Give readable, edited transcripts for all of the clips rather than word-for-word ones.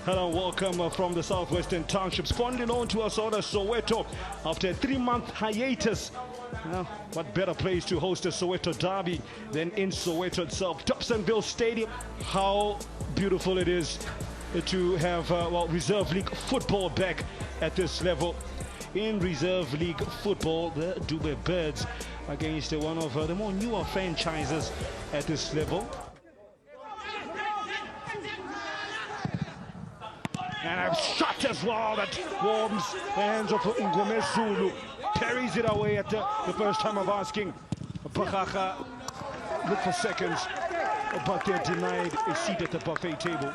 Hello, welcome from the southwestern township, spawning on to us out of Soweto after a 3-month hiatus. What better place to host a Soweto derby than in Soweto itself, Dobsonville Stadium. How beautiful it is to have Reserve League football back at this level. In Reserve League football, the Dube Birds against one of the more newer franchises at this level. And a shot as well that warms the hands of Ngomezulu. Parries it away at the first time of asking. Baroka look for seconds, but they're denied a seat at the buffet table.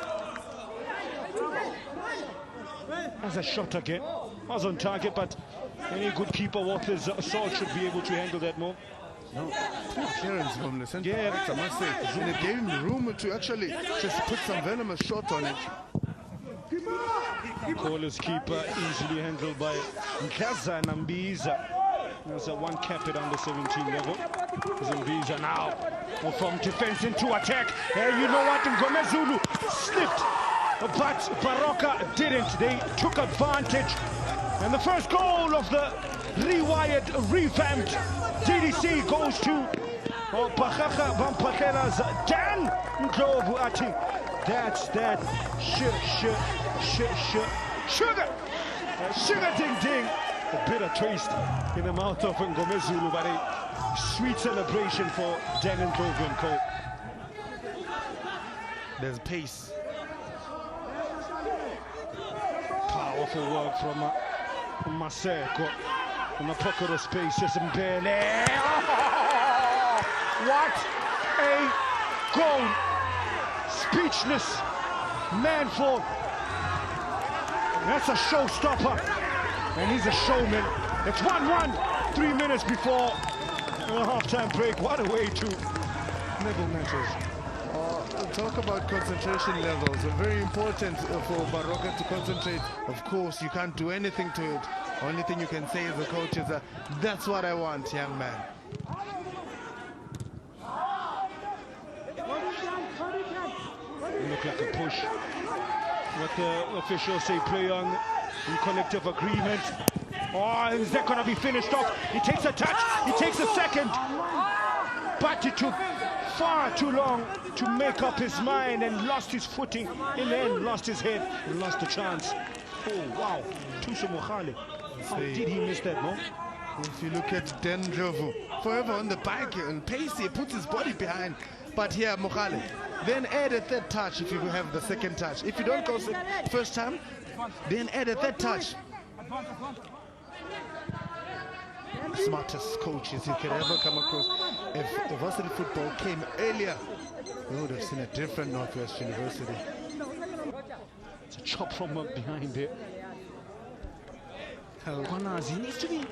As a shot again, was on target, but any good keeper worth his salt should be able to handle that more. No, poor clearance from the centre backs, I must say. And it gave him room to actually just put some venomous shot on it. Caller's keeper easily handled by Nkaza Nambiza. There's a one cap at under 17 level. Zambiza now from defense into attack. You know what? Ngomezulu slipped, but Baroka didn't. They took advantage. And the first goal of the rewired, revamped DDC goes to Baroka Bampakela's Dan Ndlovu. I think that's that sugar ding ding. A bitter taste in the mouth of Ngomezulu, but a sweet celebration for Dan Ndlovu and co. There's pace. Powerful work from Maseko in the pocket of space. Mbele. Oh, what a goal! Speechless, manful. That's a showstopper, and he's a showman. It's 1-1, 3 minutes before the half-time break. What a way to level matters. Talk about concentration levels. Very important for Baroka to concentrate. Of course, you can't do anything to it. Only thing you can say as a coach is that's what I want, young man. Look like a push. What the officials say, play on in collective agreement. Oh, is that going to be finished off? He takes a touch, he takes a second. But it took far too long to make up his mind and lost his footing. In the end, lost his head and lost the chance. Oh, wow. Tuso Mohale. How did he miss that, no? If you look at Dan Ndlovu, forever on the bike and pace, he puts his body behind. But here, Mohale, then add a third touch if you have the second touch. If you don't go first time, then add a third touch. Smartest coaches you could ever come across. If the varsity football came earlier, we would have seen a different Northwest University. It's a chop from up behind it. He needs to be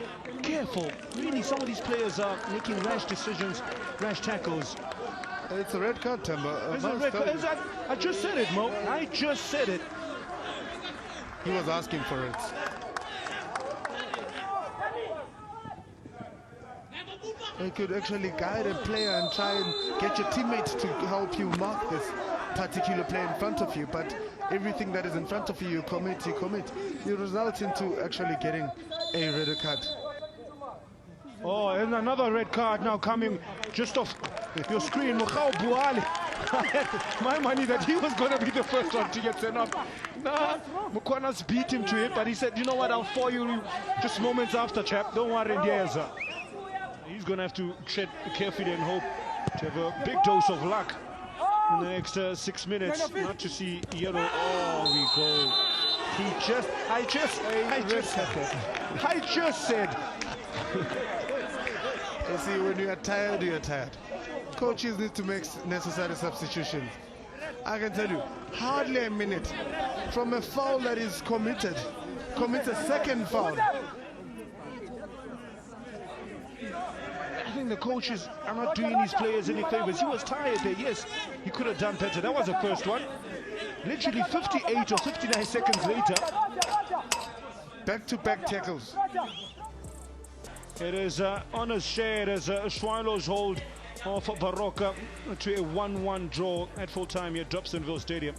careful. Really, some of these players are making rash decisions, rash tackles. It's a red card, Temba. I just said it, Mo. I just said it. He was asking for it. You could actually guide a player and try and get your teammate to help you mark this particular player in front of you, but everything that is in front of you, you commit. You result into actually getting a red card. Oh, and another red card now coming just off your screen. My money that he was going to be the first one to get sent off. Nah, Mukwana's beat him to it, but he said, you know what, I'll for you just moments after, chap. Don't worry, Ndiaza. He's going to have to tread carefully and hope to have a big dose of luck in the next 6 minutes. Not to see yellow. Oh, we go. I just said. You see, when you are tired, you are tired. Coaches need to make necessary substitutions. I can tell you, hardly a minute from a foul that is committed, commits a second foul. I think the coaches are not doing these players any favors. He was tired there, yes. He could have done better. That was the first one. Literally 58 or 59 seconds later. Back-to-back tackles. It is honors shared as Swai's hold of Baroka to a 1-1 draw at full time here at Dobsonville Stadium.